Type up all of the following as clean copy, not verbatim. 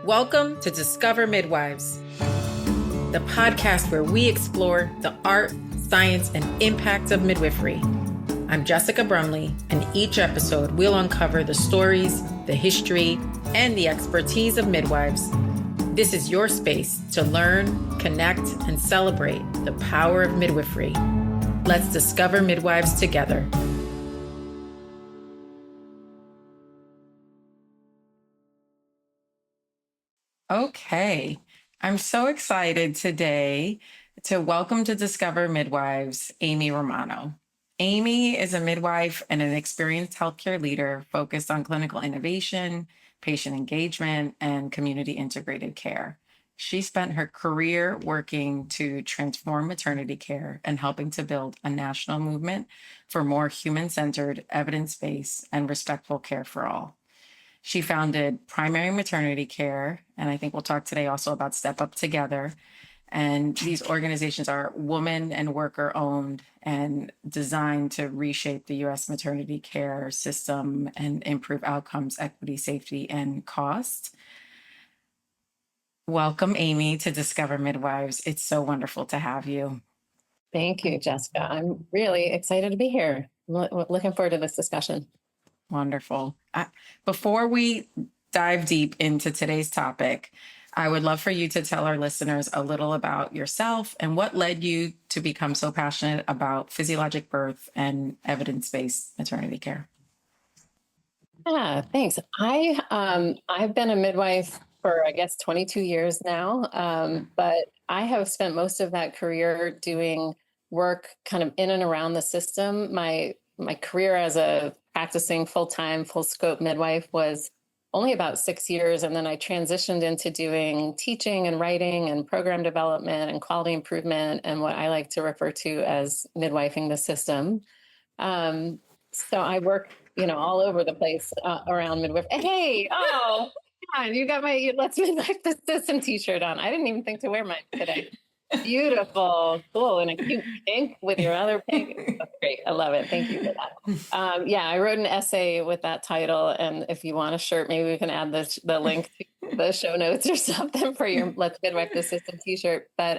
Welcome to Discover Midwives, the podcast where we explore the art, science, and impact of midwifery. I'm Jessica Brumley, and each episode we'll uncover the stories, the history, and the expertise of midwives. This is your space to learn, connect, and celebrate the power of midwifery. Let's discover midwives together. Okay, I'm so excited today to welcome to Discover Midwives, Amy Romano. Amy is a midwife and an experienced healthcare leader focused on clinical innovation, patient engagement, and community integrated care. She spent her career working to transform maternity care and helping to build a national movement for more human-centered, evidence-based, and respectful care for all. She founded Primary Maternity Care, and I think we'll talk today also about Step Up Together. And these organizations are woman and worker owned and designed to reshape the U.S. maternity care system and improve outcomes, equity, safety, and cost. Welcome, Amy, to Discover Midwives. It's so wonderful to have you. Thank you, Jessica. I'm really excited to be here. Looking forward to this discussion. Wonderful. Before we dive deep into today's topic, I would love for you to tell our listeners a little about yourself and what led you to become so passionate about physiologic birth and evidence-based maternity care. Yeah, thanks. I've been a midwife for, 22 years now, but I have spent most of that career doing work kind of in and around the system. My career as a practicing full-time, full-scope midwife was only about 6 years. And then I transitioned into doing teaching and writing and program development and quality improvement and what I like to refer to as midwifing the system. So I work, all over the place around midwife. Hey, oh, God, you got my Let's Midwife the System t-shirt on. I didn't even think to wear mine today. Beautiful, cool, and a cute pink with your other pink. That's great. I love it. Thank you for that. I wrote an essay with that title, and if you want a shirt, maybe we can add the link to the show notes or something for your Let's Midwife the System t-shirt. But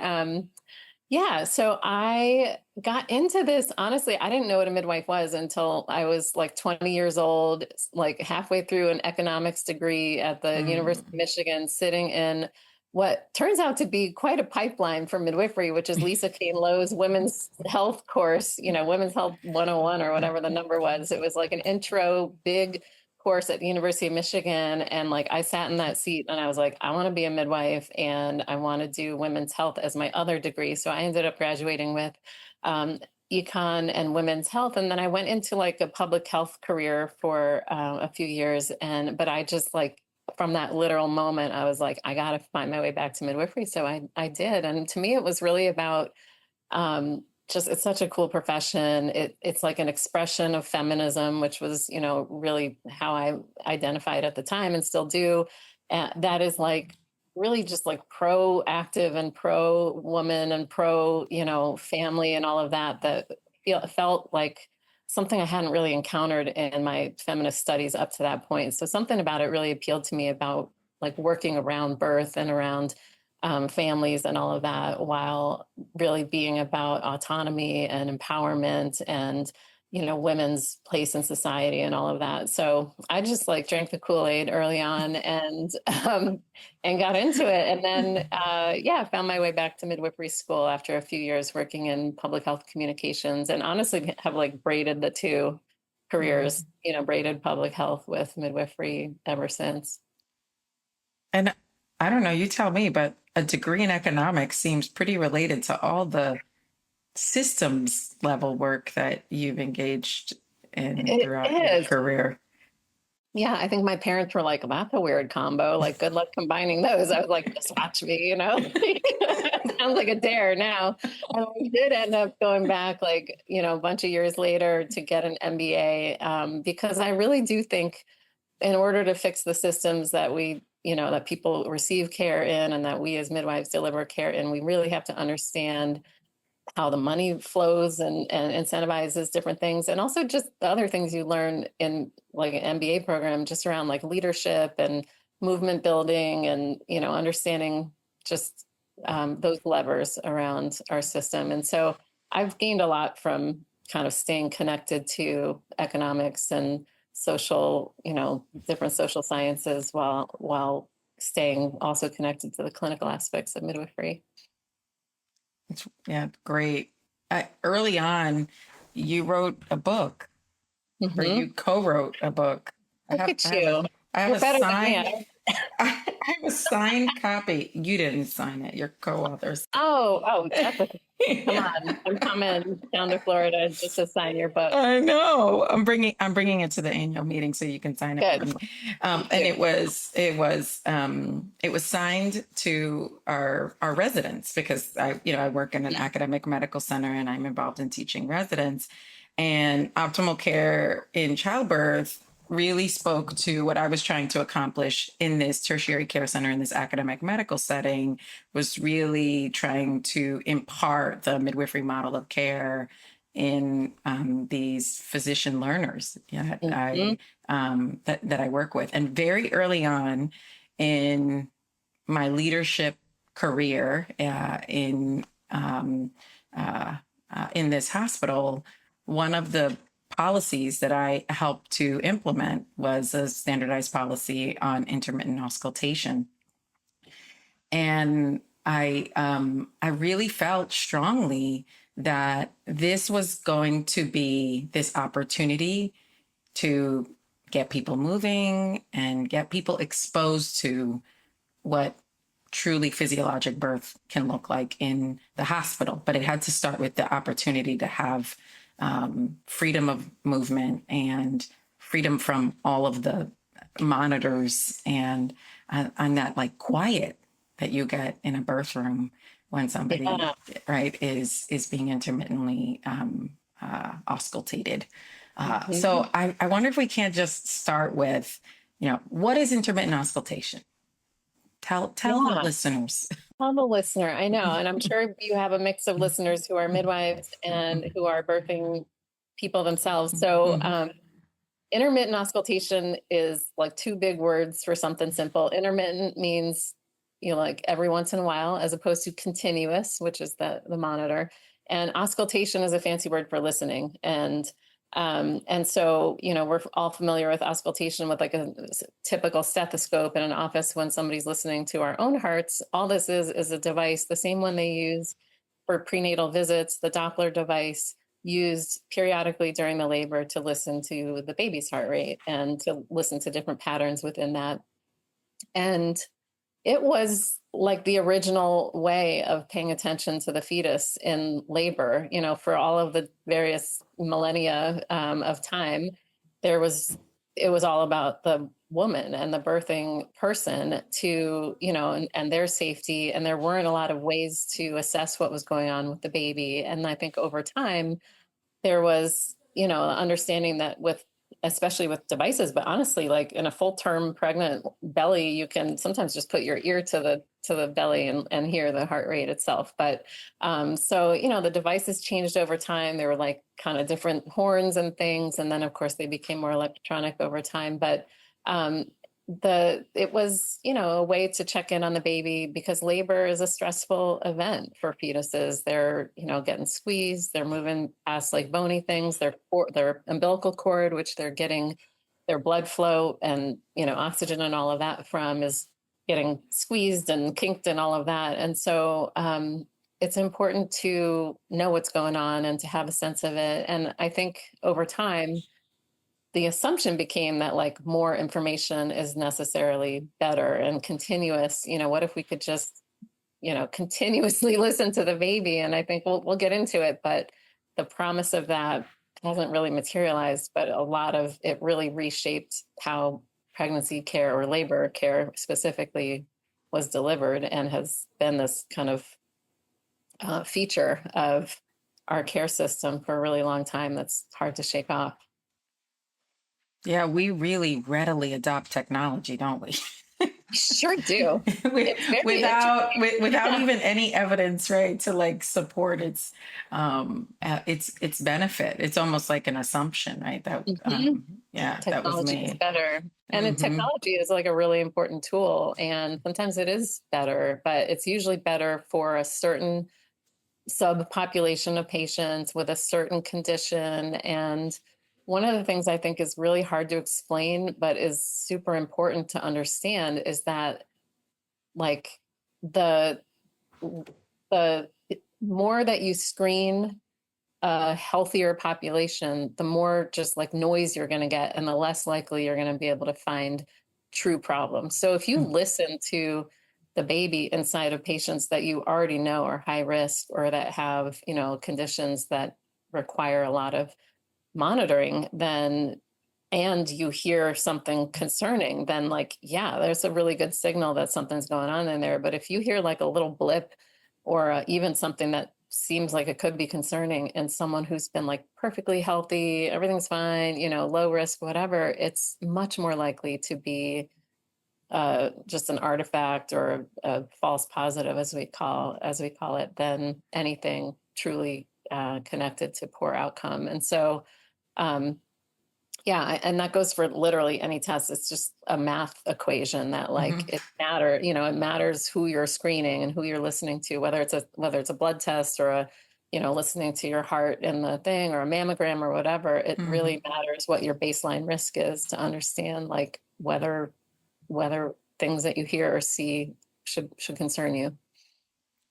so I got into this. Honestly, I didn't know what a midwife was until I was like 20 years old, like halfway through an economics degree at the University of Michigan, sitting in what turns out to be quite a pipeline for midwifery, which is Lisa Kane Lowe's women's health course, Women's Health 101 or whatever the number was. It was like an intro big course at the University of Michigan. And like, I sat in that seat and I was like, I want to be a midwife and I want to do women's health as my other degree. So I ended up graduating with econ and women's health. And then I went into like a public health career for a few years. But I just from that literal moment, I was like, I got to find my way back to midwifery. So I did. And to me, it was really about it's such a cool profession. It's like an expression of feminism, which was, really how I identified at the time and still do. That is like really just like proactive and pro woman and pro, family and all of that felt like something I hadn't really encountered in my feminist studies up to that point. So something about it really appealed to me about like working around birth and around families and all of that, while really being about autonomy and empowerment and, women's place in society and all of that. So I just drank the Kool-Aid early on and got into it. And then, found my way back to midwifery school after a few years working in public health communications, and honestly have braided the two careers, braided public health with midwifery ever since. And I don't know, you tell me, but a degree in economics seems pretty related to all the systems level work that you've engaged in throughout your career. Yeah, I think my parents were like, that's a weird combo. Like, good luck combining those. I was like, just watch me, Sounds like a dare now. And we did end up going back a bunch of years later to get an MBA because I really do think in order to fix the systems that we, that people receive care in and that we as midwives deliver care in, we really have to understand how the money flows and incentivizes different things. And also just the other things you learn in an MBA program, just around leadership and movement building and, understanding just those levers around our system. And so I've gained a lot from kind of staying connected to economics and social, different social sciences while staying also connected to the clinical aspects of midwifery. Yeah, great. Early on, you wrote a book, or Mm-hmm. you co-wrote a book. I Look have, at I have a, you. I have You're a better than I signed, am. I have a signed copy. You didn't sign it. Your co-authors. Oh, that's okay. Come on. I'm coming down to Florida just to sign your book. I know. I'm bringing it to the annual meeting so you can sign it for Good. me. Thank And you. it was signed to our residents because I work in an academic medical center and I'm involved in teaching residents. And optimal care in childbirth really spoke to what I was trying to accomplish in this tertiary care center, in this academic medical setting, was really trying to impart the midwifery model of care in these physician learners, Mhm. that I work with. And very early on in my leadership career, in this hospital, one of the policies that I helped to implement was a standardized policy on intermittent auscultation. And I really felt strongly that this was going to be this opportunity to get people moving and get people exposed to what truly physiologic birth can look like in the hospital. But it had to start with the opportunity to have freedom of movement and freedom from all of the monitors and that like quiet that you get in a birth room when somebody, Yeah. right, is being intermittently auscultated. So Mhm. I wonder if we can't just start with, what is intermittent auscultation? Tell the Yeah. listeners. I'm a listener. I know. And I'm sure you have a mix of listeners who are midwives and who are birthing people themselves. So, Mhm. intermittent auscultation is like two big words for something simple. Intermittent means, like every once in a while, as opposed to continuous, which is the monitor. And auscultation is a fancy word for listening. And so, we're all familiar with auscultation with like a typical stethoscope in an office when somebody's listening to our own hearts. All this is a device, the same one they use for prenatal visits, the Doppler device used periodically during the labor to listen to the baby's heart rate and to listen to different patterns within that. And it was like the original way of paying attention to the fetus in labor, for all of the various millennia of time. There was, it was all about the woman and the birthing person to, and their safety. And there weren't a lot of ways to assess what was going on with the baby. And I think over time, there was, understanding that with, especially with devices, but honestly, like in a full term pregnant belly, you can sometimes just put your ear to the belly and hear the heart rate itself. But so, the devices changed over time. There were like kind of different horns and things. And then of course they became more electronic over time. But um, it was, a way to check in on the baby because labor is a stressful event for fetuses. They're, getting squeezed, they're moving past like bony things, their umbilical cord, which they're getting their blood flow and, oxygen and all of that from, is getting squeezed and kinked and all of that. And so it's important to know what's going on and to have a sense of it. And I think over time, the assumption became that like more information is necessarily better and continuous. What if we could just, continuously listen to the baby? And I think we'll get into it, but the promise of that hasn't really materialized, but a lot of it really reshaped how pregnancy care or labor care specifically was delivered and has been this kind of feature of our care system for a really long time that's hard to shake off. Yeah, we really readily adopt technology, don't we? Sure do. It's very Without interesting. even any evidence, right, to like support its benefit. It's almost like an assumption, right, that Yeah. that was Technology is made. better. And Hmm. technology is like a really important tool. And sometimes it is better, but it's usually better for a certain subpopulation of patients with a certain condition. And one of the things I think is really hard to explain, but is super important to understand is that like the the more that you screen a healthier population, the more just like noise you're going to get, and the less likely you're going to be able to find true problems. So if you listen to the baby inside of patients that you already know are high risk or that have, conditions that require a lot of monitoring, then and you hear something concerning, then like, yeah, there's a really good signal that something's going on in there. But if you hear like a little blip or even something that seems like it could be concerning in someone who's been like perfectly healthy, everything's fine, low risk, whatever, it's much more likely to be just an artifact or a false positive, as we call it, than anything truly connected to poor outcome. And so, um, yeah, and that goes for literally any test. It's just a math equation that like Hmm. it matters who you're screening and who you're listening to, whether it's a blood test or listening to your heart in the thing or a mammogram or whatever. It Hmm. really matters what your baseline risk is to understand like whether things that you hear or see should concern you.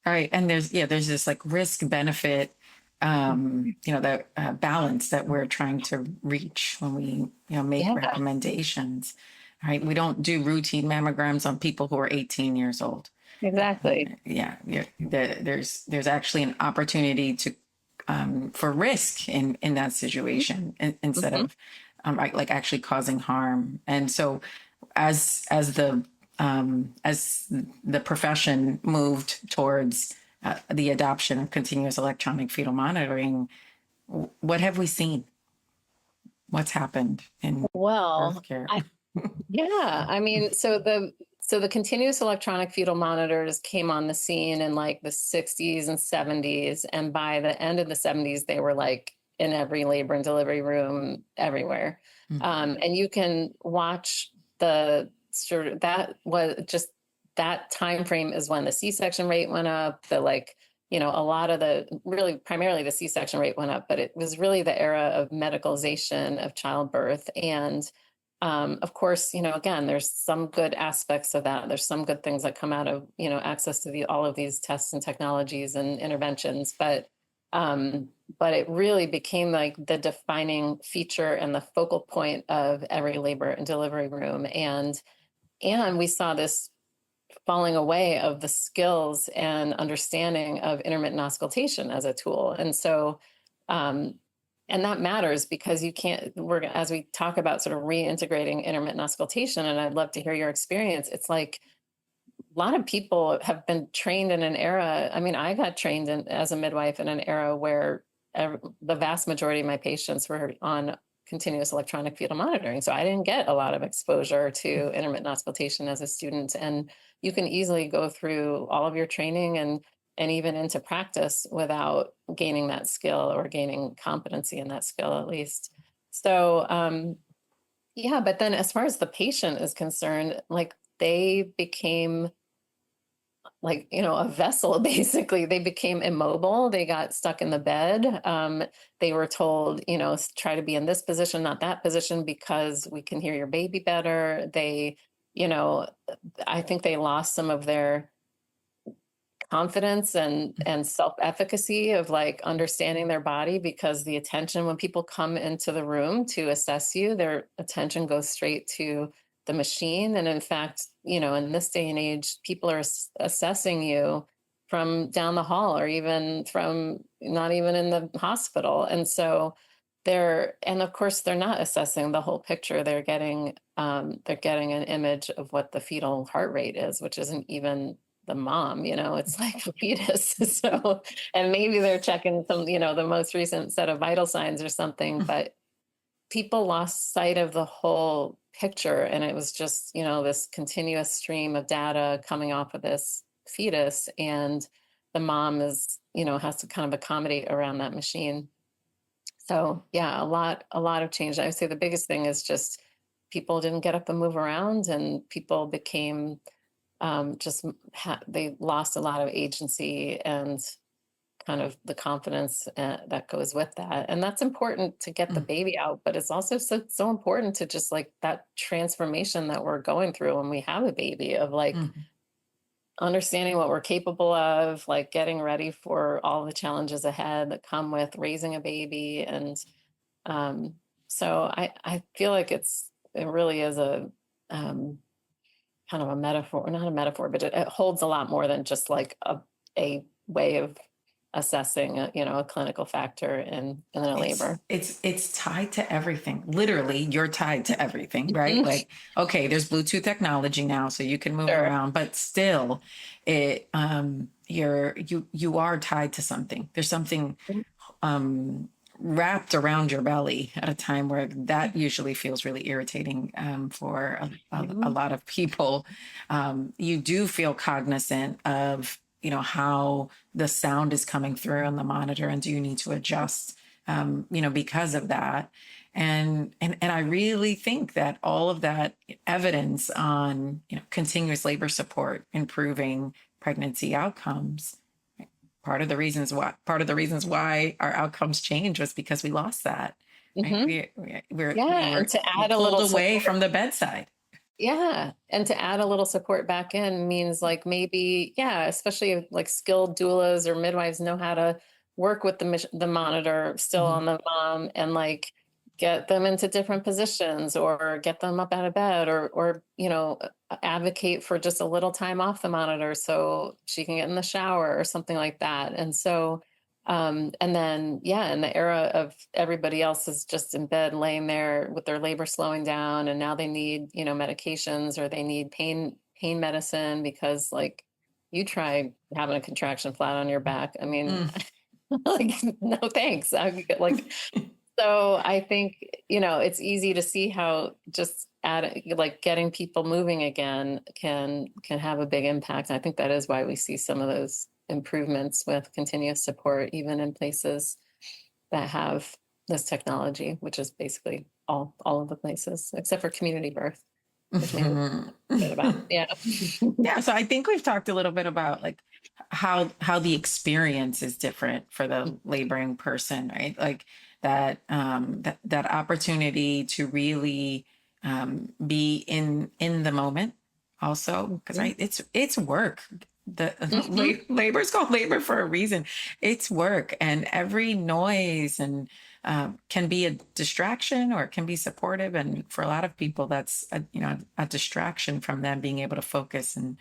All right. And there's this like risk benefit, that balance that we're trying to reach when we, make Yeah, recommendations. All right. We don't do routine mammograms on people who are 18 years old. exactly. There's actually an opportunity to for risk in that situation instead Hmm. of like actually causing harm. And so as the profession moved towards the adoption of continuous electronic fetal monitoring, what have we seen? What's happened in birth Well, care? yeah, I mean, so the continuous electronic fetal monitors came on the scene in like the 60s and 70s, and by the end of the 70s, they were like in every labor and delivery room everywhere. And you can watch the sort of that was just that time frame is when the C-section rate went up. The like, a lot of the really primarily the C-section rate went up, but it was really the era of medicalization of childbirth. And of course, again, there's some good aspects of that. There's some good things that come out of, access to all of these tests and technologies and interventions. Um, but it really became like the defining feature and the focal point of every labor and delivery room. And we saw this falling away of the skills and understanding of intermittent auscultation as a tool. And so, um, and that matters because you can't, as we talk about sort of reintegrating intermittent auscultation, and I'd love to hear your experience, it's like a lot of people have been trained in an era. I mean, I got trained as a midwife in an era where the vast majority of my patients were on continuous electronic fetal monitoring. So I didn't get a lot of exposure to intermittent auscultation as a student. And you can easily go through all of your training and even into practice without gaining that skill or gaining competency in that skill at least. So yeah, but then as far as the patient is concerned, like they became like a vessel. Basically they became immobile, they got stuck in the bed. They were told, try to be in this position, not that position, because we can hear your baby better. You know I think they lost some of their confidence and self-efficacy of like understanding their body, because the attention when people come into the room to assess you, their attention goes straight to the machine. And in fact, in this day and age, people are assessing you from down the hall or even from not even in the hospital. And so and of course they're not assessing the whole picture. They're getting an image of what the fetal heart rate is, which isn't even the mom, it's like a fetus. So, and maybe they're checking some, the most recent set of vital signs or something, but people lost sight of the whole picture. And it was just, this continuous stream of data coming off of this fetus. And the mom is, has to kind of accommodate around that machine. So yeah, a lot of change. I would say the biggest thing is just people didn't get up and move around, and people became they lost a lot of agency and kind of the confidence that goes with that. And that's important to get the Mm, baby out, but it's also so important to just like that transformation that we're going through when we have a baby, of like mm. understanding what we're capable of, like getting ready for all the challenges ahead that come with raising a baby. And um, so I feel like it really is a kind of a metaphor, not a metaphor, but it holds a lot more than just like a way of assessing a clinical factor in a labor. It's tied to everything. Literally, you're tied to everything, right? Mhm. Like, okay, there's Bluetooth technology now, so you can move Sure. around, but still, you are tied to something. There's something um wrapped around your belly at a time where that usually feels really irritating for a Mhm. lot of people. You do feel cognizant of, how the sound is coming through on the monitor, and do you need to adjust, because of that. And I really think that all of that evidence on, continuous labor support improving pregnancy outcomes, part of the reasons why our outcomes changed was because we lost that, right? Mhm. We Yeah, and were to add a pulled little away support. from the bedside. Yeah, and to add a little support back in means like maybe, yeah, especially if like skilled doulas or midwives know how to work with the monitor still Mhm. on the mom, and like get them into different positions or get them up out of bed, or advocate for just a little time off the monitor so she can get in the shower or something like that. And so and then, yeah, in the era of everybody else is just in bed, laying there with their labor slowing down, and now they need, medications, or they need pain medicine because, like, you try having a contraction flat on your back. I mean, Mm. like, no thanks. Like, so I think, it's easy to see how just like getting people moving again can have a big impact. And I think that is why we see some of those improvements with continuous support, even in places that have this technology, which is basically all of the places except for community birth, which maybe a bit about. Yeah. Yeah, so I think we've talked a little bit about like how the experience is different for the laboring person, right? Like that opportunity to really be in the moment also, because Mhm. it's work. The Mhm. labor is called labor for a reason. It's work, and every noise and can be a distraction, or it can be supportive. And for a lot of people, that's a distraction from them being able to focus and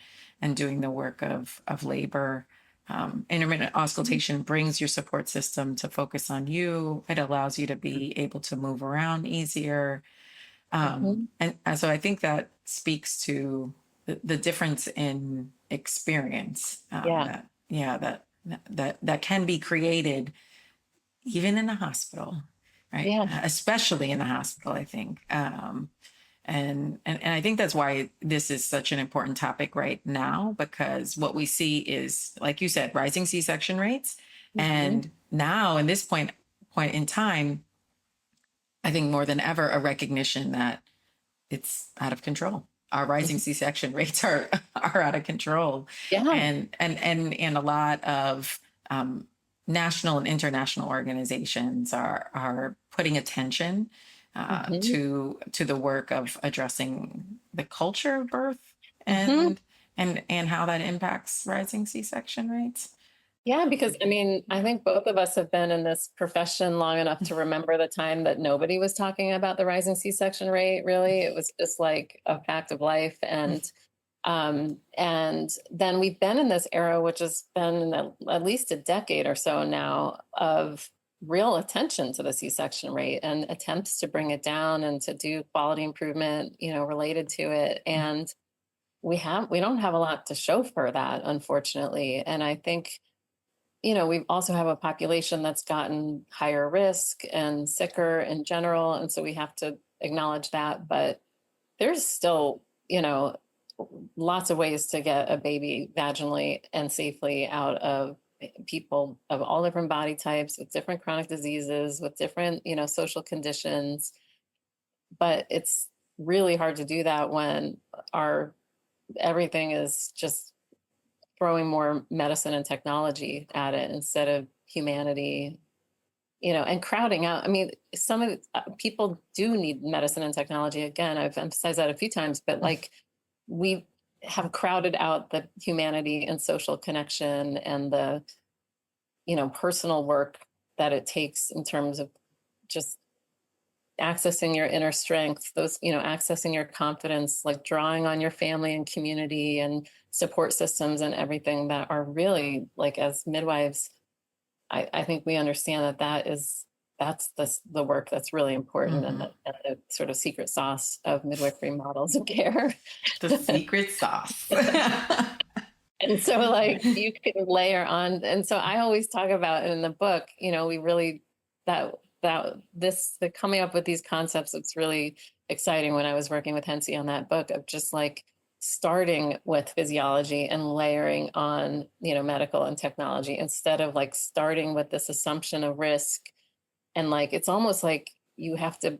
doing the work of labor. Intermittent auscultation brings your support system to focus on you. It allows you to be able to move around easier. Mhm. And so I think that speaks to the difference in experience, Yeah. that can be created even in a hospital, right? Yeah. Especially in a hospital, I think. And I think that's why this is such an important topic right now, because what we see is, like you said, rising C-section rates. Mhm. And now in this point in time, I think more than ever, a recognition that it's out of control. Our rising Mhm. C-section rates are out of control, Yeah. and a lot of national and international organizations are putting attention Mhm. to the work of addressing the culture of birth, Mhm. and how that impacts rising C-section rates. Yeah, because I mean, I think both of us have been in this profession long enough to remember the time that nobody was talking about the rising C-section rate, really. It was just like a fact of life. And then we've been in this era, which has been at least a decade or so now, of real attention to the C-section rate and attempts to bring it down and to do quality improvement, related to it. And we don't have a lot to show for that, unfortunately. And I think we also have a population that's gotten higher risk and sicker in general. And so we have to acknowledge that. But there's still, lots of ways to get a baby vaginally and safely out of people of all different body types with different chronic diseases, with different, social conditions. But it's really hard to do that when our everything is just throwing more medicine and technology at it instead of humanity, and crowding out. I mean, some of people do need medicine and technology. Again, I've emphasized that a few times, but like we have crowded out the humanity and social connection and the, personal work that it takes in terms of just accessing your inner strength, those, accessing your confidence, like drawing on your family and community and support systems and everything that are really, like, as midwives, I think we understand that's the work that's really important, Mm-hmm. and the sort of secret sauce of midwifery models of care. The secret sauce. And so, like, you can layer on. And so I always talk about in the book, we really, the coming up with these concepts, it's really exciting when I was working with Hensi on that book, of just like starting with physiology and layering on, medical and technology, instead of like starting with this assumption of risk. And like, it's almost like you have to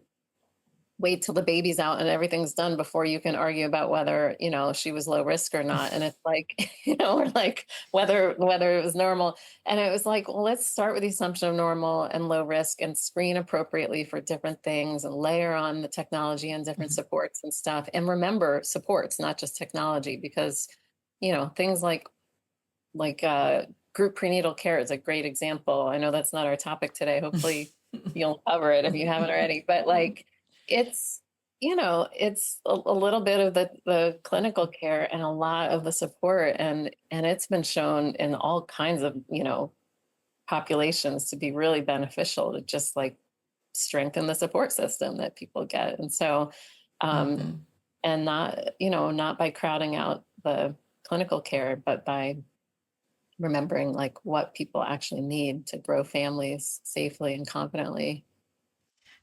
wait till the baby's out and everything's done before you can argue about whether, she was low risk or not. And it's like, or like whether it was normal. And it was like, well, let's start with the assumption of normal and low risk and screen appropriately for different things and layer on the technology and different supports and stuff. And remember, supports, not just technology, because, things like group prenatal care is a great example. I know that's not our topic today. Hopefully you'll cover it if you haven't already, but like, it's, it's a little bit of the clinical care and a lot of the support. And it's been shown in all kinds of, populations to be really beneficial to just like strengthen the support system that people get. And so, Mm-hmm. and not by crowding out the clinical care, but by remembering like what people actually need to grow families safely and confidently.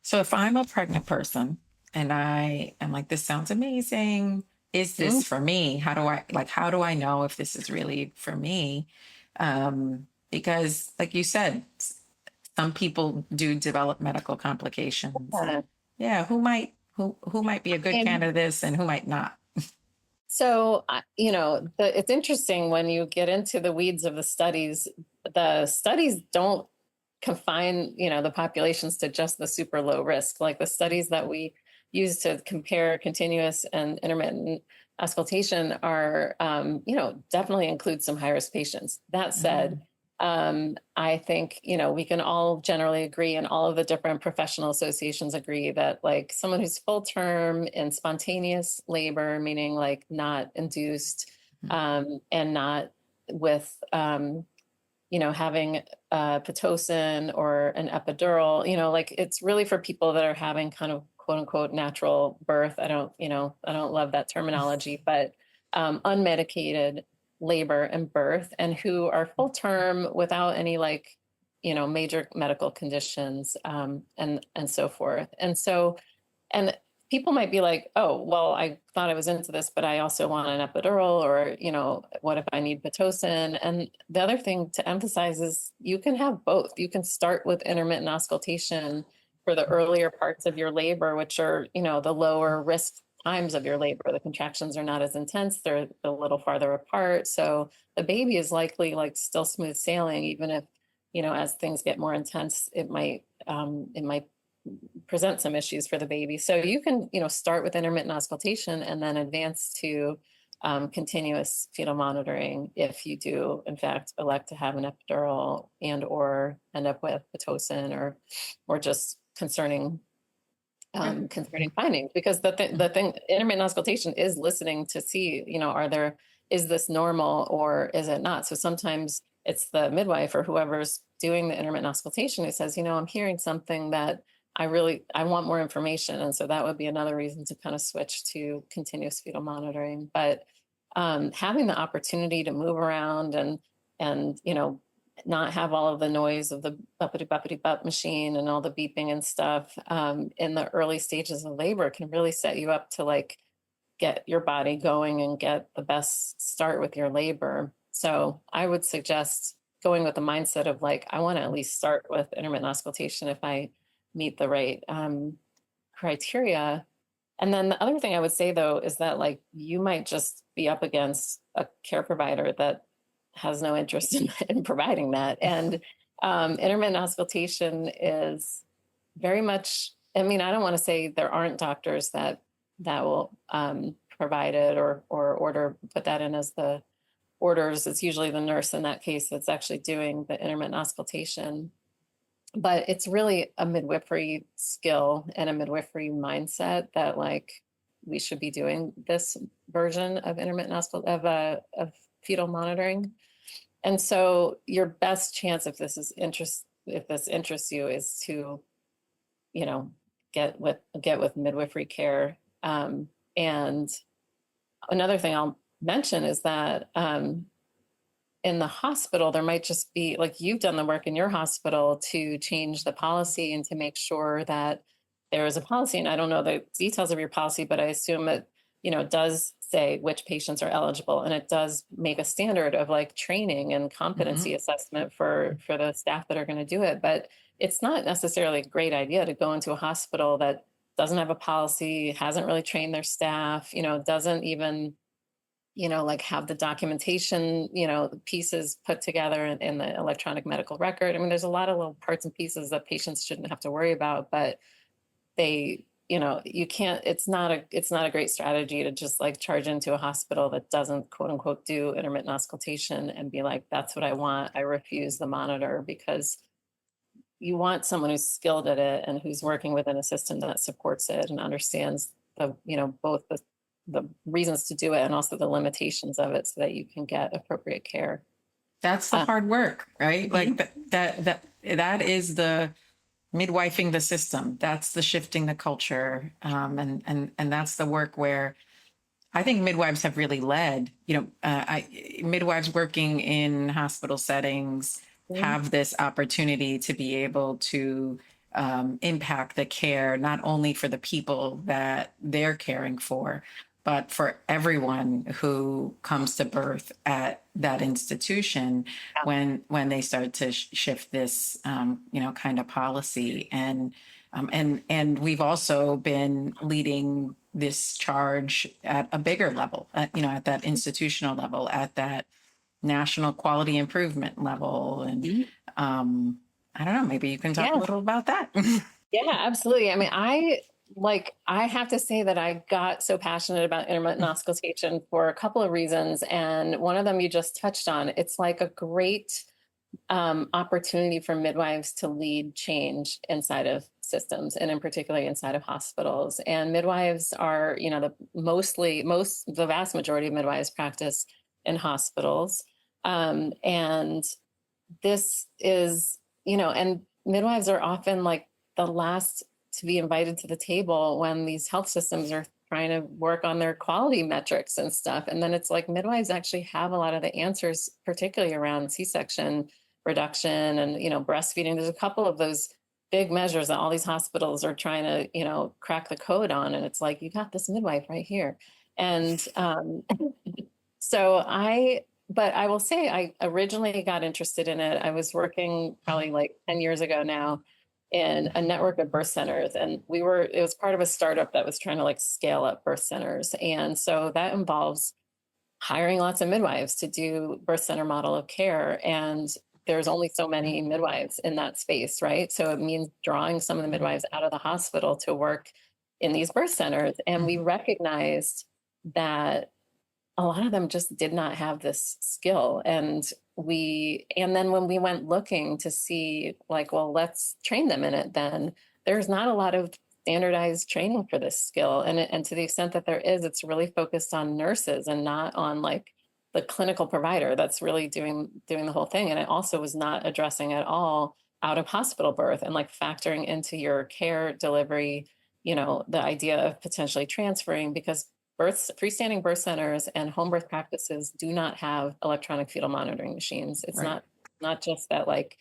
So if I'm a pregnant person and I am like, this sounds amazing. Is Mm. this for me? How do I know if this is really for me? Because like you said, some people do develop medical complications. Yeah. Yeah, who might be a good And candidate and who might not? so, it's interesting when you get into the weeds of the studies. The studies don't confine, the populations to just the super low risk. Like the studies that we use to compare continuous and intermittent auscultation are, definitely include some high risk patients. That said, I think, we can all generally agree, and all of the different professional associations agree, that like someone who's full term in spontaneous labor, meaning like not induced, and not with, having Pitocin or an epidural, like it's really for people that are having kind of quote unquote natural birth. I don't love that terminology, but unmedicated labor and birth, and who are full term without any like, major medical conditions, and so forth. And people might be like, oh, well, I thought I was into this, but I also want an epidural, or, what if I need Pitocin? And the other thing to emphasize is you can have both. You can start with intermittent auscultation for the earlier parts of your labor, which are, the lower risk times of your labor. The contractions are not as intense. They're a little farther apart. So the baby is likely like still smooth sailing, even if, as things get more intense, it might present some issues for the baby. So you can, start with intermittent auscultation and then advance to continuous fetal monitoring if you do, in fact, elect to have an epidural and or end up with Pitocin, or just concerning findings. Because the thing, intermittent auscultation is listening to see, is this normal or is it not? So sometimes it's the midwife or whoever's doing the intermittent auscultation who says, I'm hearing something that I want more information. And so that would be another reason to kind of switch to continuous fetal monitoring. But having the opportunity to move around and not have all of the noise of the buppity buppity bup machine and all the beeping and stuff in the early stages of labor can really set you up to like get your body going and get the best start with your labor. So I would suggest going with the mindset of like, I want to at least start with intermittent auscultation if I meet the right criteria. And then the other thing I would say though is that like you might just be up against a care provider that has no interest in providing that. And intermittent auscultation is very much, I mean, I don't want to say there aren't doctors that will provide it or put that in as the orders. It's usually the nurse in that case that's actually doing the intermittent auscultation. But it's really a midwifery skill and a midwifery mindset that like we should be doing this version of intermittent of fetal monitoring. And so your best chance if this interests you is to, you know, get with midwifery care. And another thing I'll mention is that in the hospital, there might just be like you've done the work in your hospital to change the policy and to make sure that there is a policy. And I don't know the details of your policy, but I assume it, you know, does say which patients are eligible, and it does make a standard of like training and competency assessment for the staff that are going to do it. But it's not necessarily a great idea to go into a hospital that doesn't have a policy, hasn't really trained their staff, you know, doesn't even, you know, like have the documentation, you know, pieces put together in the electronic medical record. I mean, there's a lot of little parts and pieces that patients shouldn't have to worry about, but they, you know, you can't, it's not a great strategy to just like charge into a hospital that doesn't quote unquote do intermittent auscultation and be like, that's what I want. I refuse the monitor, because you want someone who's skilled at it and who's working within a system that supports it and understands the, you know, both the reasons to do it and also the limitations of it so that you can get appropriate care. That's the hard work, right? Like that is the midwifing the system. That's the shifting the culture. And that's the work where I think midwives have really led, you know, midwives working in hospital settings have this opportunity to be able to impact the care, not only for the people that they're caring for, but for everyone who comes to birth at that institution when they start to shift this, you know, kind of policy. And we've also been leading this charge at a bigger level, you know, at that institutional level, at that national quality improvement level. And I don't know, maybe you can talk a little about that. Yeah, absolutely. I mean, I have to say that I got so passionate about intermittent auscultation for a couple of reasons. And one of them you just touched on. It's like a great opportunity for midwives to lead change inside of systems, and in particular inside of hospitals. And midwives are, you know, the vast majority of midwives practice in hospitals. And this is, you know, and midwives are often like the last to be invited to the table when these health systems are trying to work on their quality metrics and stuff. And then it's like midwives actually have a lot of the answers, particularly around C-section reduction and, you know, breastfeeding. There's a couple of those big measures that all these hospitals are trying to, you know, crack the code on. And it's like, you got this midwife right here. And but I will say I originally got interested in it. I was working probably like 10 years ago now in a network of birth centers. And it was part of a startup that was trying to like scale up birth centers. And so that involves hiring lots of midwives to do birth center model of care. And there's only so many midwives in that space, right? So it means drawing some of the midwives out of the hospital to work in these birth centers. And we recognized that a lot of them just did not have this skill. And then when we went looking to see like, well, let's train them in it, then there's not a lot of standardized training for this skill. And to the extent that there is, it's really focused on nurses and not on like the clinical provider that's really doing the whole thing. And it also was not addressing at all out of hospital birth and like factoring into your care delivery, you know, the idea of potentially transferring, because freestanding birth centers and home birth practices do not have electronic fetal monitoring machines. It's not not just that like,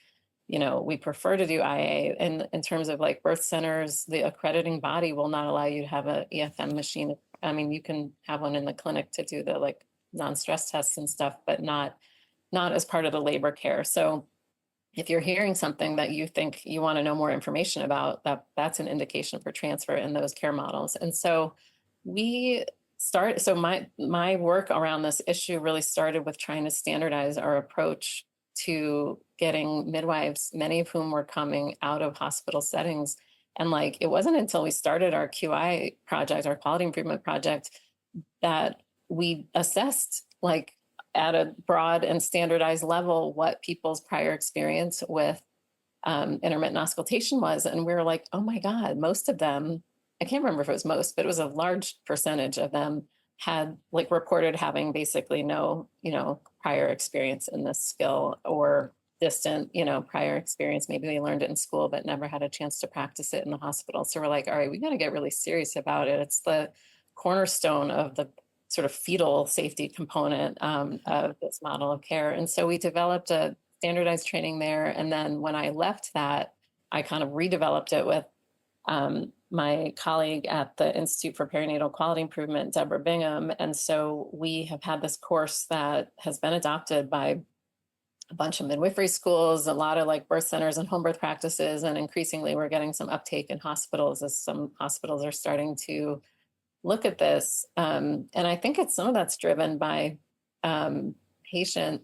we prefer to do IA. And in terms of like birth centers, the accrediting body will not allow you to have a EFM machine. I mean, you can have one in the clinic to do the like non-stress tests and stuff, but not as part of the labor care. So if you're hearing something that you think you want to know more information about, that's an indication for transfer in those care models. And so my work around this issue really started with trying to standardize our approach to getting midwives, many of whom were coming out of hospital settings. And like, it wasn't until we started our QI project, our quality improvement project, that we assessed like at a broad and standardized level what people's prior experience with intermittent auscultation was. And we were like, oh my God, most of them, I can't remember if it was most, but it was a large percentage of them had like reported having basically no, prior experience in this skill, or distant, prior experience. Maybe they learned it in school, but never had a chance to practice it in the hospital. So we're like, all right, we got to get really serious about it. It's the cornerstone of the sort of fetal safety component of this model of care. And so we developed a standardized training there. And then when I left that, I kind of redeveloped it with my colleague at the Institute for Perinatal Quality Improvement, Deborah Bingham. And so we have had this course that has been adopted by a bunch of midwifery schools, a lot of like birth centers and home birth practices. And increasingly, we're getting some uptake in hospitals as some hospitals are starting to look at this. And I think some of that's driven by patient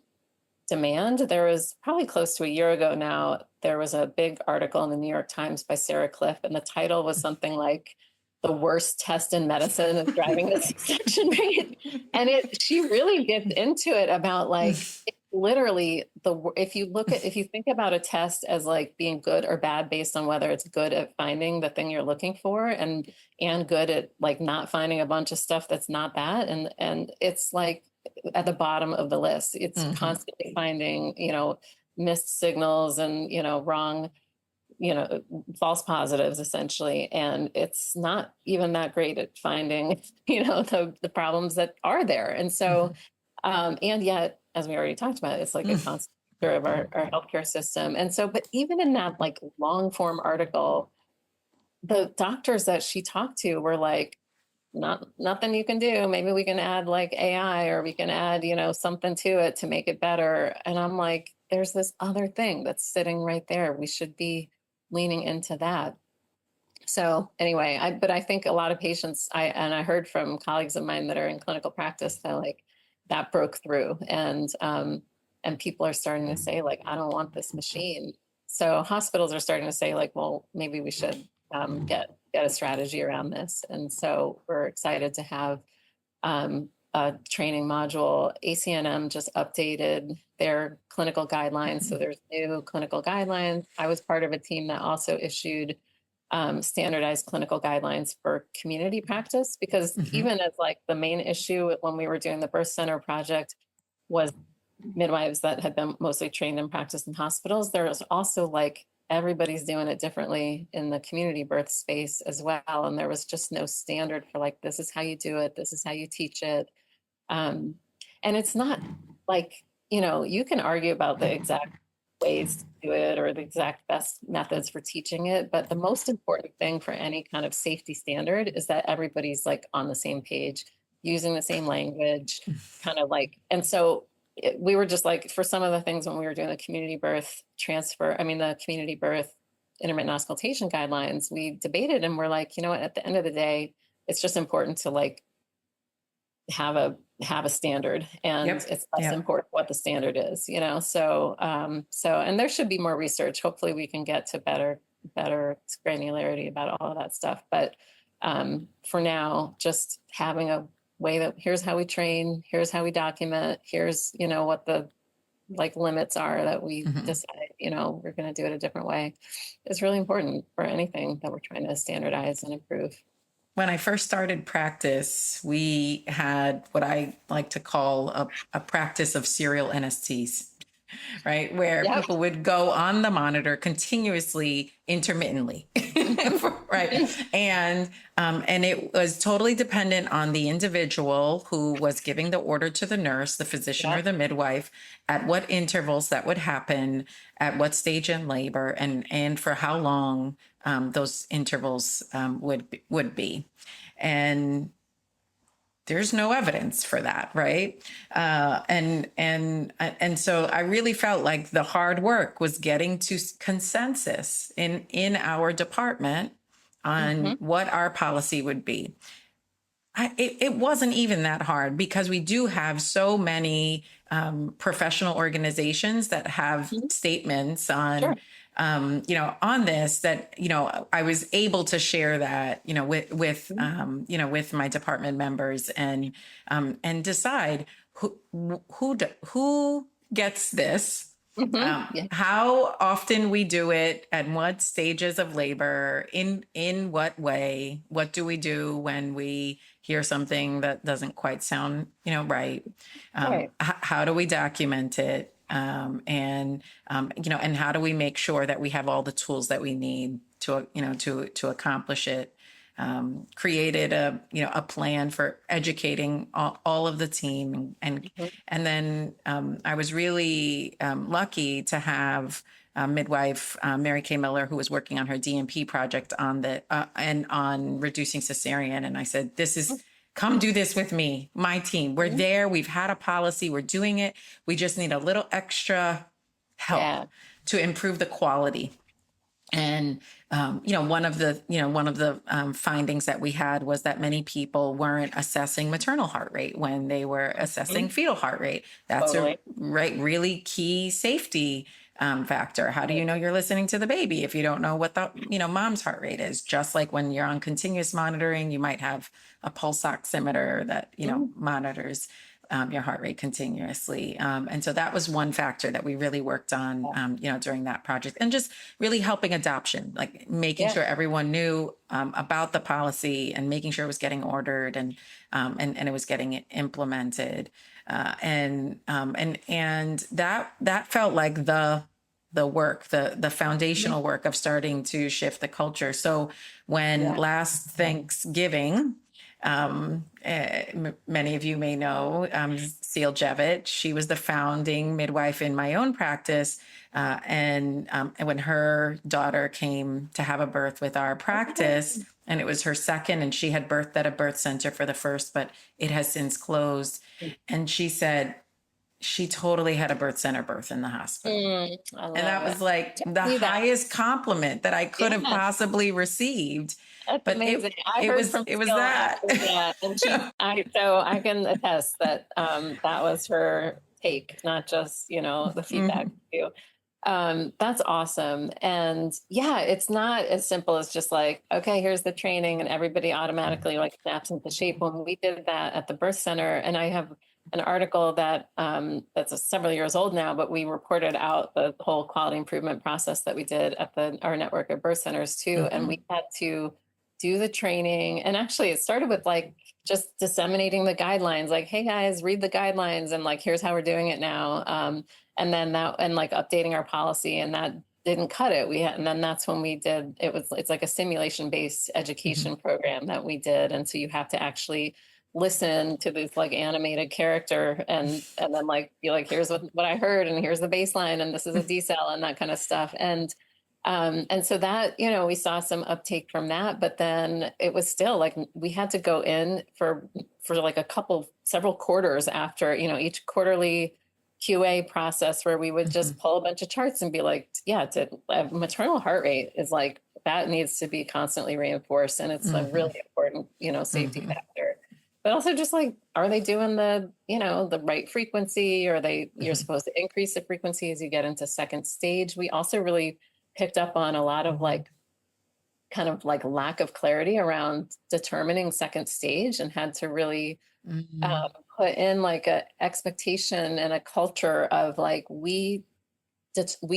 demand. There was probably close to a year ago now, there was a big article in the New York Times by Sarah Cliff, and the title was something like "The Worst Test in Medicine is Driving the C-section Rate." And she really gets into it about like, literally if you think about a test as like being good or bad based on whether it's good at finding the thing you're looking for and good at like not finding a bunch of stuff that's not that, and it's like at the bottom of the list. It's constantly finding, missed signals and, wrong, false positives essentially. And it's not even that great at finding, the problems that are there. And so, and yet, as we already talked about, it's like a constant feature of our healthcare system. And so, but even in that like long form article, the doctors that she talked to were like, nothing you can do. Maybe we can add like AI, or we can add, something to it to make it better. And I'm like, there's this other thing that's sitting right there. We should be leaning into that. So anyway, I think a lot of patients, I heard from colleagues of mine that are in clinical practice that like that broke through, and people are starting to say like, I don't want this machine. So hospitals are starting to say like, well, maybe we should get a strategy around this. And so we're excited to have a training module. ACNM just updated their clinical guidelines. So there's new clinical guidelines. I was part of a team that also issued standardized clinical guidelines for community practice, because even as like the main issue when we were doing the birth center project was midwives that had been mostly trained and practiced in hospitals, there was also like everybody's doing it differently in the community birth space as well. And there was just no standard for like, this is how you do it. This is how you teach it. And it's not like, you can argue about the exact ways to do it or the exact best methods for teaching it. But the most important thing for any kind of safety standard is that everybody's like on the same page, using the same language, kind of like, and so we were just like, for some of the things when we were doing the community birth the community birth intermittent auscultation guidelines, we debated and we're like, what, at the end of the day, it's just important to like have a standard, and it's less important what the standard is, so and there should be more research. Hopefully we can get to better granularity about all of that stuff. But for now, just having a way that here's how we train, here's how we document, here's, what the like limits are that we decide, we're going to do it a different way, is really important for anything that we're trying to standardize and improve. When I first started practice, we had what I like to call a practice of serial NSTs. right? Where Yep. people would go on the monitor continuously, intermittently, right? And it was totally dependent on the individual who was giving the order to the nurse, the physician, or Yep. the midwife, at what intervals that would happen, at what stage in labor, and for how long those intervals would be. And there's no evidence for that, right? And so I really felt like the hard work was getting to consensus in our department on Hmm. what our policy would be. It wasn't even that hard because we do have so many professional organizations that have Hmm. statements Sure. on this, that, I was able to share that, Mhm. with my department members, and decide who gets this, Hmm. Yeah. how often we do it, at what stages of labor, in what way, what do we do when we hear something that doesn't quite sound, right? Right. How do we document it? And how do we make sure that we have all the tools that we need to accomplish it? Created a plan for educating all of the team, Mhm. and then I was really lucky to have midwife Mary Kay Miller, who was working on her DMP project on the and on reducing cesarean. And I said, "This is come do this with me, my team. We're Mhm. there. We've had a policy. We're doing it. We just need a little extra help Yeah. to improve the quality." And one of the findings that we had was that many people weren't assessing maternal heart rate when they were assessing Mhm. fetal heart rate. That's a Totally. really key safety factor. How do you know you're listening to the baby if you don't know what the mom's heart rate is? Just like when you're on continuous monitoring, you might have a pulse oximeter that Mhm. monitors your heart rate continuously. And so that was one factor that we really worked on, during that project, and just really helping adoption, like making Yeah. sure everyone knew about the policy, and making sure it was getting ordered, and it was getting implemented. And that felt like the work, the Mhm. foundational work of starting to shift the culture. So when Yeah. last Thanksgiving, many of you may know Seal Jevitt. She was the founding midwife in my own practice. And when her daughter came to have a birth with our practice, and it was her second, and she had birthed at a birth center for the first, but it has since closed. And she said she totally had a birth center birth in the hospital. I And love that it. was like Tell the me that. highest compliment that I could have Yeah. possibly received. That's But amazing. I heard from it was Skill that. after that, and so I can attest that that was her take, not just the feedback Mhm. too. That's awesome, and yeah, it's not as simple as just like, okay, here's the training, and everybody automatically like snaps into shape. When we did that at the birth center, and I have an article that that's several years old now, but we reported out the whole quality improvement process that we did at our network of birth centers too, and we Mhm. had to do the training. And actually, it started with like just disseminating the guidelines, like, hey guys, read the guidelines, and like, here's how we're doing it now. And then that, and like updating our policy, and that didn't cut it. And then that's when we did it's like a simulation based education Mhm. program that we did. And so you have to actually listen to this like animated character, and then like be like, here's what I heard, and here's the baseline, and this is a decel, and that kind of stuff. And so that, we saw some uptake from that, but then it was still like we had to go in for like several quarters after, each quarterly QA process, where we would just Mhm. pull a bunch of charts and be like, yeah, maternal heart rate is like, that needs to be constantly reinforced. And it's a Mhm. really important, safety Mhm. factor. But also just like, are they doing the right frequency? Or you're Mhm. supposed to increase the frequency as you get into second stage. We also really picked up on a lot of like kind of like lack of clarity around determining second stage, and had to really Mhm. put in like a expectation and a culture of like, we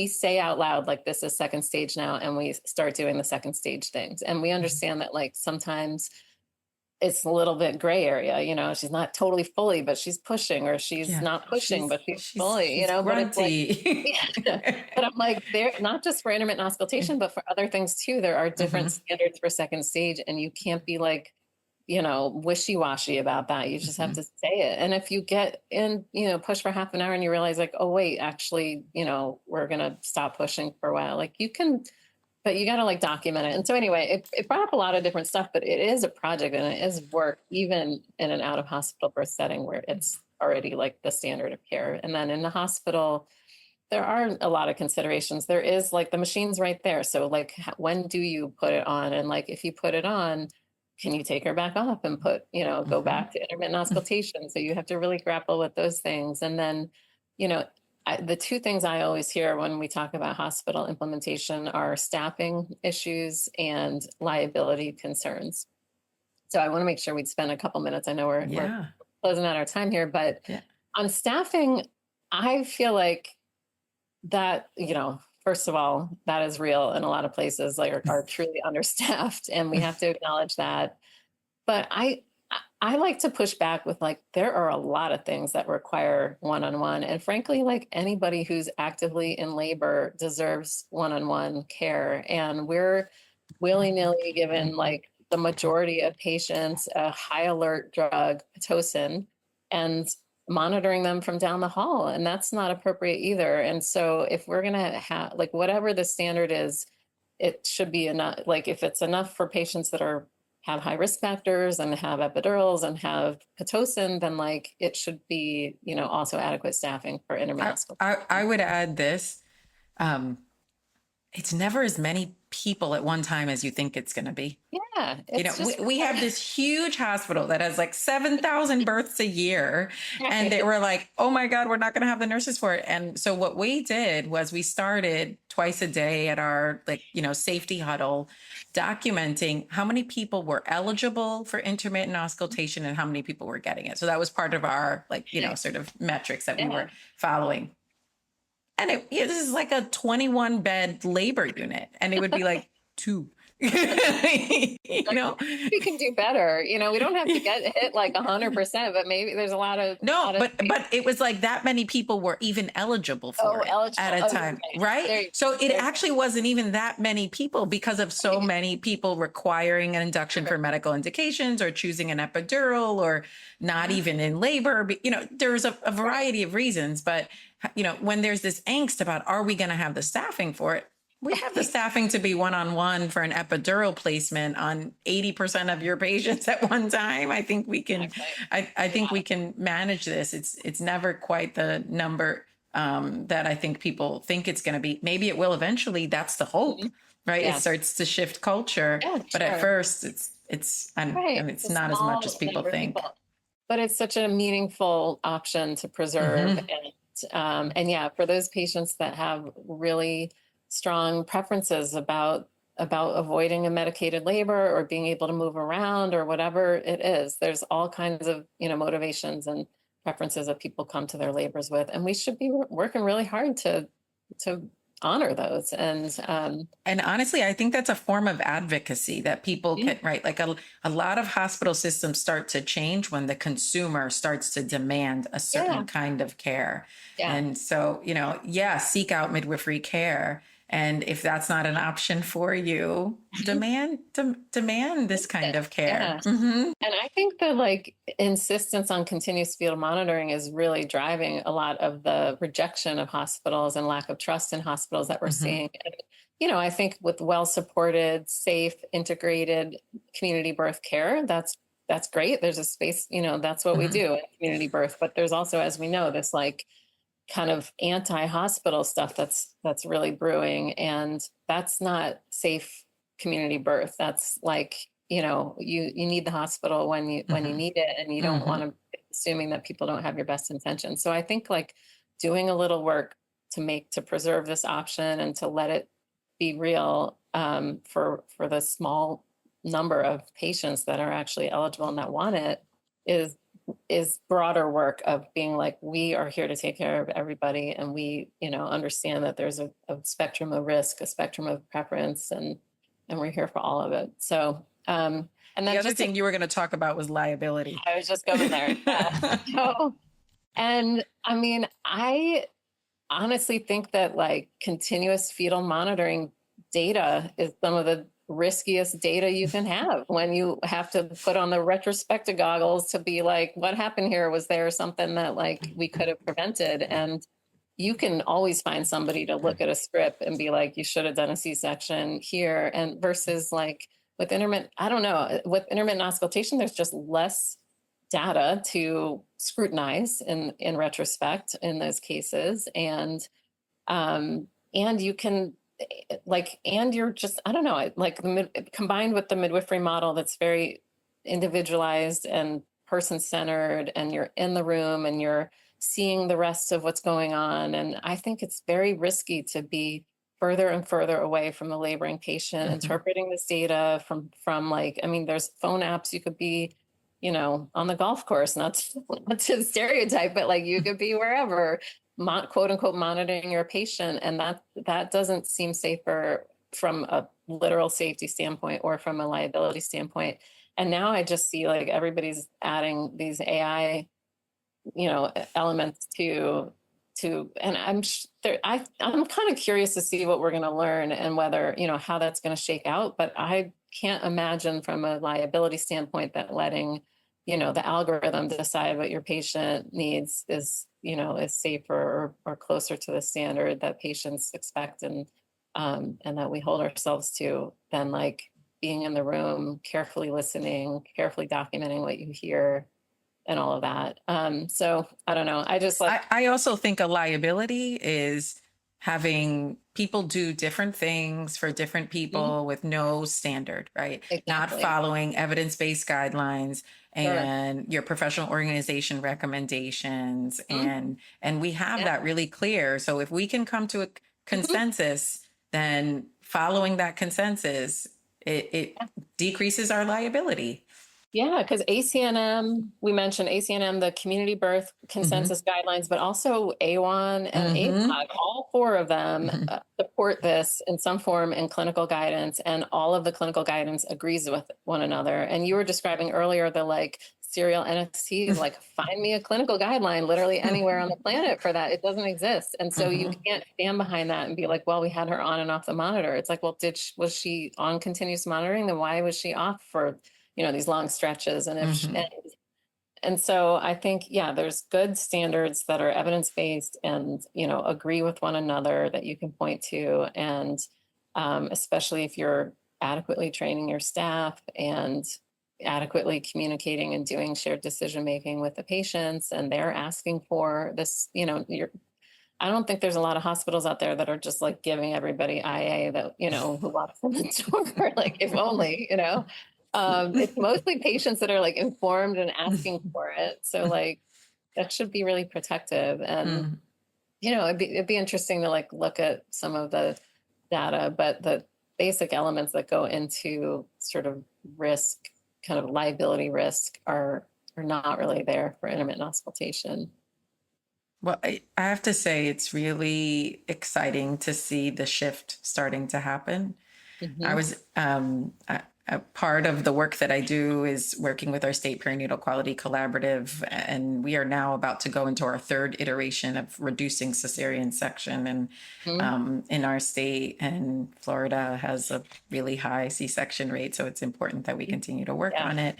say out loud like, this is second stage now, and we start doing the second stage things, and we understand that like sometimes it's a little bit gray area, she's not totally fully, but she's pushing, or she's Yeah. not pushing, but she's fully, She's but it's like, grunty. yeah. But I'm like, there, not just for intermittent auscultation, but for other things too. There are different Mhm, standards for second stage, and you can't be like, wishy-washy about that. You just have mhm. to say it. And if you get in, push for half an hour and you realize like, oh wait, actually, we're gonna stop pushing for a while. Like you can, but you got to like document it. And so anyway, it brought up a lot of different stuff, but it is a project and it is work, even in an out of hospital birth setting where it's already like the standard of care. And then in the hospital, there are a lot of considerations. There is like the machine's right there. So like, when do you put it on? And like, if you put it on, can you take her back off and go Mhm. back to intermittent auscultation? So you have to really grapple with those things. And then, you know, the two things I always hear when we talk about hospital implementation are staffing issues and liability concerns. So I want to make sure we'd spend a couple minutes. I know we're Yeah. closing out our time here, but Yeah. on staffing, I feel like that, first of all, that is real in a lot of places, like are truly understaffed, and we have to acknowledge that. But I like to push back with like, there are a lot of things that require one-on-one. And frankly, like anybody who's actively in labor deserves one-on-one care. And we're willy-nilly given like the majority of patients a high alert drug, Pitocin, and monitoring them from down the hall. And that's not appropriate either. And so if we're going to have like whatever the standard is, it should be enough. Like if it's enough for patients that have high risk factors and have epidurals and have Pitocin, then like it should be, also adequate staffing for intermittent I auscultation. would add this. Um, it's never as many people at one time as you think it's going to be. Yeah, You know, it's just we have this huge hospital that has like 7,000 births a year. And they right. were like, oh my God, we're not going to have the nurses for it. And so what we did was we started twice a day at our safety huddle, documenting how many people were eligible for intermittent auscultation and how many people were getting it. So that was part of our sort of metrics that we Yeah. were following. And this is like a 21 bed labor unit. And it would be like two, you Like, know? we can do better. We don't have to get hit like 100%, but maybe there's a lot of No, but space. it was like that many people were even eligible for Oh, it at eligible. a Oh, time, okay. right? There you So go. it actually wasn't even that many people because of so many people requiring an induction for medical indications or choosing an epidural or not even in labor. There was a variety of reasons, but when there's this angst about are we going to have the staffing for it? We have the staffing to be one-on-one for an epidural placement on 80% of your patients at one time. I think we can, Exactly. I think we can manage this. It's never quite the number that I think people think it's going to be. Maybe it will eventually. That's the hope, Mhm. right? It Yeah. starts to shift culture, Yeah, but at sure. first Right. and It's it's a not as much as small people number of think. people, but it's such a meaningful option to preserve. Hmm. And yeah, for those patients that have really strong preferences about avoiding a medicated labor or being able to move around or whatever it is, there's all kinds of, motivations and preferences that people come to their labors with. And we should be working really hard to honor those. And honestly, I think that's a form of advocacy that people Yeah, can, right? Like a lot of hospital systems start to change when the consumer starts to demand a certain yeah, kind of care. yeah. And so, yeah, seek out midwifery care. And if that's not an option for you, demand this kind of care. Yeah. And I think the like insistence on continuous fetal monitoring is really driving a lot of the rejection of hospitals and lack of trust in hospitals that we're Hmm. seeing. And, I think with well supported, safe, integrated community birth care, that's great. There's a space, that's what we Hmm. do in community birth. But there's also, as we know, this like kind of anti-hospital stuff that's really brewing, and that's not safe community birth. That's like, you need the hospital when you Hmm. need it, and you don't Hmm. want to assuming that people don't have your best intentions. So I think like doing a little work to preserve this option and to let it be real, for the small number of patients that are actually eligible and that want it is broader work of being like, we are here to take care of everybody, and we understand that there's a spectrum of risk, a spectrum of preference, and we're here for all of it. So And The then other just to, thing you were going to talk about was liability. I was just going there. Yeah. So, and I mean, I honestly think that like continuous fetal monitoring data is some of the riskiest data you can have when you have to put on the retrospective goggles to be like, what happened here? Was there something that like we could have prevented? And you can always find somebody to look at a strip and be like, you should have done a C-section here. And versus like with intermittent, I don't know, with intermittent auscultation, there's just less data to scrutinize in retrospect in those cases. And you can like, and you're just, I don't know, like combined with the midwifery model that's very individualized and person centered, and you're in the room and you're seeing the rest of what's going on. And I think it's very risky to be further and further away from the laboring patient, interpreting this data from like, I mean, there's phone apps, you could be, you know, on the golf course, not to stereotype, but like you could be wherever, quote unquote, monitoring your patient. And that doesn't seem safer from a literal safety standpoint or from a liability standpoint. And now I just see like everybody's adding these AI, you know, elements and I'm kind of curious to see what we're going to learn and whether, you know, how that's going to shake out. But I can't imagine from a liability standpoint that letting, you know, the algorithm decide what your patient needs is, you know, is safer or closer to the standard that patients expect and that we hold ourselves to than like being in the room, carefully listening, carefully documenting what you hear and all of that. So I don't know. I just like, I also think a liability is having people do different things for different people with no standard, right? Not exactly. following evidence-based guidelines Sure. and your professional organization recommendations. Mhm. And we have Yeah. that really clear. So if we can come to a Mhm. consensus, then following that consensus, it decreases our liability. Yeah, because ACNM, we mentioned ACNM, the community birth Mm-hmm. consensus guidelines, but also A1 and Mm-hmm. APOC, all four of them support this in some form in clinical guidance, and all of the clinical guidance agrees with one another. And you were describing earlier the like serial NSTs, like find me a clinical guideline literally anywhere on the planet for that. It doesn't exist. And so you Mm-hmm. can't stand behind that and be like, well, we had her on and off the monitor. It's like, well, was she on continuous monitoring? Then why was she off for, you know, these long stretches? And if Mm-hmm. and so I think, yeah, there's good standards that are evidence-based and, you know, agree with one another that you can point to. And especially if you're adequately training your staff and adequately communicating and doing shared decision making with the patients, and they're asking for this, you know, I don't think there's a lot of hospitals out there that are just like giving everybody IA that, you know, who walks in the door, like if only, you know. It's mostly patients that are like informed and asking for it. So like that should be really protective. And, Mm. you know, it'd be interesting to like look at some of the data, but the basic elements that go into sort of risk, kind of liability risk are not really there for intermittent auscultation. Well, I have to say, it's really exciting to see the shift starting to happen. I Mm-hmm. was a part of the work that I do is working with our state perinatal quality collaborative, and we are now about to go into our third iteration of reducing cesarean section. And Mm-hmm. in our state, and Florida has a really high C-section rate, so it's important that we continue to work Yeah. on it.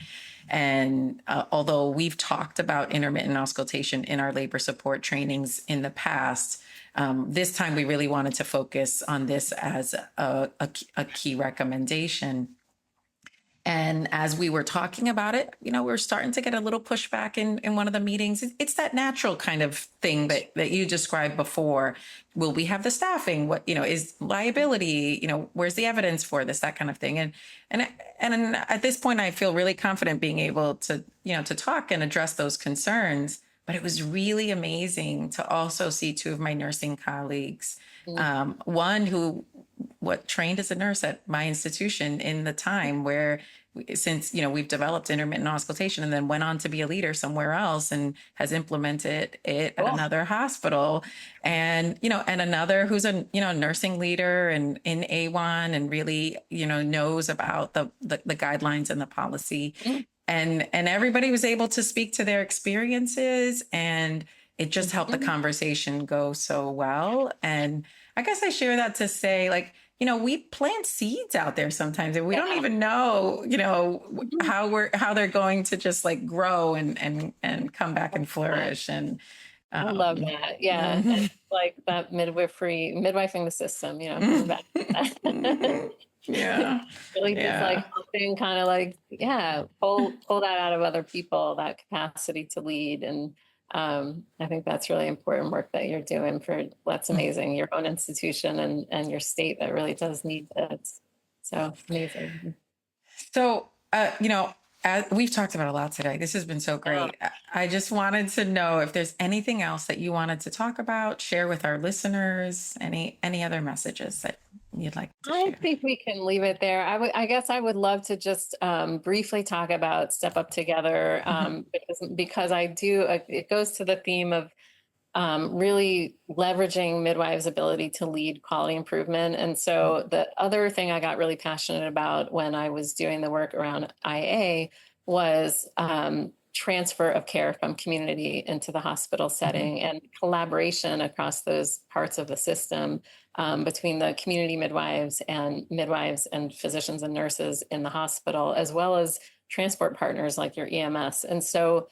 And although we've talked about intermittent auscultation in our labor support trainings in the past, this time we really wanted to focus on this as a key recommendation. And as we were talking about it, you know, we're starting to get a little pushback in one of the meetings. It's that natural kind of thing that you described before. Will we have the staffing? What, you know, is liability, you know, where's the evidence for this, that kind of thing. And at this point, I feel really confident being able to, you know, to talk and address those concerns. But it was really amazing to also see two of my nursing colleagues, one who trained as a nurse at my institution in the time where since, we've developed intermittent auscultation, and then went on to be a leader somewhere else and has implemented it at Cool. another hospital. And, and another who's a, nursing leader and in A1 and really, knows about the guidelines and the policy. Mm. And everybody was able to speak to their experiences, and it just helped the conversation go so well. And I guess I share that to say, like, we plant seeds out there sometimes, and we don't even know, how they're going to just like grow and come back and flourish. And I love that. Yeah. mhm. And like that midwifing the system, coming back to that. Yeah. Really just Yeah. like helping kind of like, pull that out of other people, that capacity to lead. And I think that's really important work that you're doing that's amazing. Your own institution and your state that really does need that. So amazing. So, we've talked about a lot today. This has been so great. I just wanted to know if there's anything else that you wanted to talk about, share with our listeners, any other messages that you'd like to I share. think we can leave it there. I guess I would love to just briefly talk about Step Up Together, because I do, it goes to the theme of really leveraging midwives' ability to lead quality improvement. And so the other thing I got really passionate about when I was doing the work around IA was transfer of care from community into the hospital setting and collaboration across those parts of the system between the community midwives and physicians and nurses in the hospital, as well as transport partners like your EMS. And so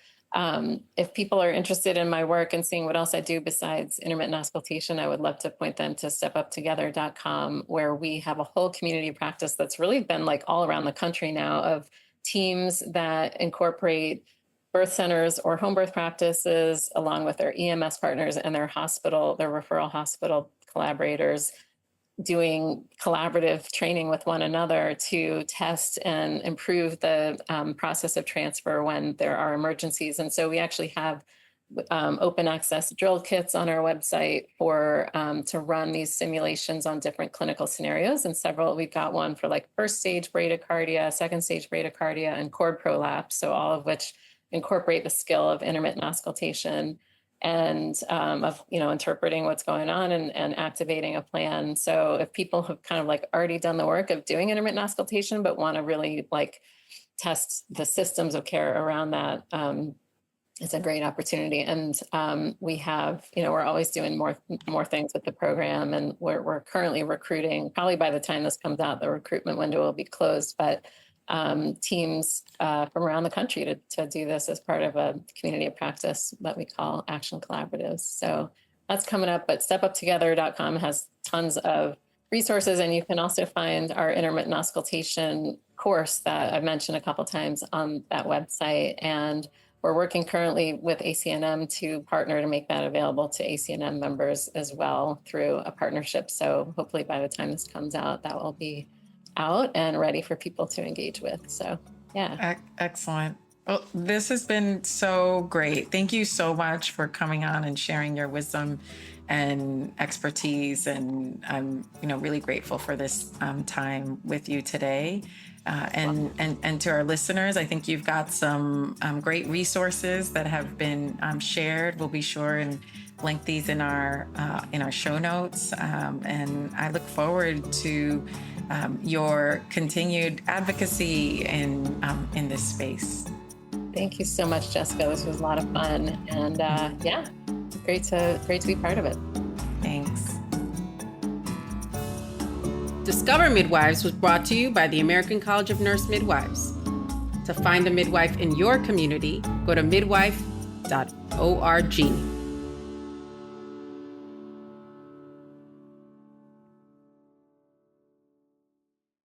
if people are interested in my work and seeing what else I do besides intermittent auscultation, I would love to point them to stepuptogether.com, where we have a whole community practice that's really been like all around the country now, of teams that incorporate birth centers or home birth practices along with their EMS partners and their referral hospital collaborators, doing collaborative training with one another to test and improve the process of transfer when there are emergencies. And so we actually have open access drill kits on our website for to run these simulations on different clinical scenarios. And we've got one for like first stage bradycardia, second stage bradycardia, and cord prolapse. So all of which incorporate the skill of intermittent auscultation and of interpreting what's going on and activating a plan. So if people have kind of like already done the work of doing intermittent auscultation but want to really like test the systems of care around that, it's a great opportunity. And we have, we're always doing more things with the program, and we're currently recruiting. Probably by the time this comes out, the recruitment window will be closed, but teams from around the country to do this as part of a community of practice that we call Action Collaboratives. So that's coming up, but stepuptogether.com has tons of resources, and you can also find our intermittent auscultation course that I've mentioned a couple of times on that website. And we're working currently with ACNM to partner to make that available to ACNM members as well through a partnership. So hopefully by the time this comes out, that will be out and ready for people to engage with. So, yeah. Excellent. Well, this has been so great. Thank you so much for coming on and sharing your wisdom and expertise. And I'm, really grateful for this time with you today. And to our listeners, I think you've got some great resources that have been shared. We'll be sure and link these in our show notes. And I look forward to your continued advocacy in this space. Thank you so much, Jessica. This was a lot of fun, and great to be part of it. Thanks. Discover Midwives was brought to you by the American College of Nurse Midwives. To find a midwife in your community, go to midwife.org.